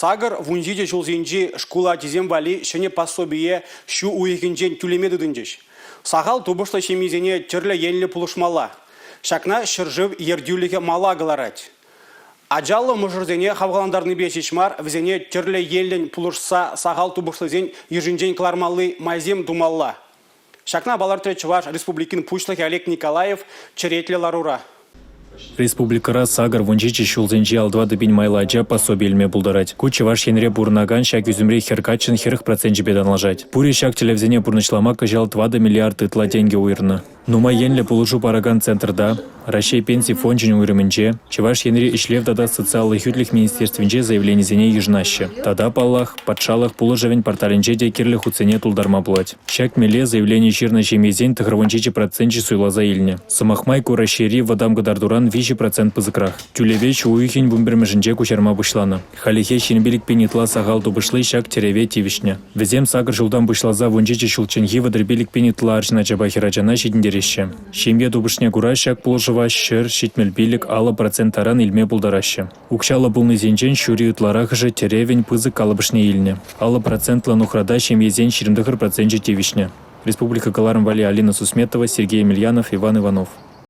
Сагар вунзиде жулзинжи школа тизем вали шене пособие шу уйгенжен тюлемеды дынжеш. Сагал тубышла шемизене терле енле пулушмала. Шакна шыржыв ердюліге мала галарать. Аджаллы мұжырзене хавгаландарны бешешмар візене терле елден пулушса сагал тубышлызен ежінжен клармалы майзем думалла. Шакна балар Чуваш республикин пучлахи Олег Николаев черетле ларура. Республикара Сагар вунжичи шулзенжи алдва дыбин майладжа пособие илме булдарать. Ку Чуваш енре бурнаган шак юзумре херкачин херых процент жебедан лажать. Пури шак телевизине бурнычлама кажал 2 миллиард итла деньги уйрна. Нума енле полужу параган центрда, Рашей пенсии фонжин уйрымынче, Чуваш енре ишлев дада социаллы хютлих министерствинче заявление зене ежнаще. Тада паллах, подшалах полужевень порталинче де кирлих уцене тулдарма плать. Шак меле заявление чирна чемезень тахрванчичи процентчи суйла заильне. Самахмайку расшири вадам гадардуран вищи процент пызыкрах. Тюлевеч уйхень бумбермежинче кучарма бушлана. Халихе шинбилик пенитла сагал тубышлы шак тереве тивишня. Везем Сагар жылдан бушлаза вунчичи шулченхи вадрбилик пенитла аршина чабахираджана шидиндереще. Шемье тубышня кура шак полжыва шыр шитмельбилик ала процент аран илме булдараще. Укшала булны зенчен шури утларах же теревень пызык алабышне илне. Ала процент ланухрада шемьезен ширимдыхыр процент тивишня. Республика Галарм Вали Алина Сусметова, Сергей Емельянов, Иван Иванов.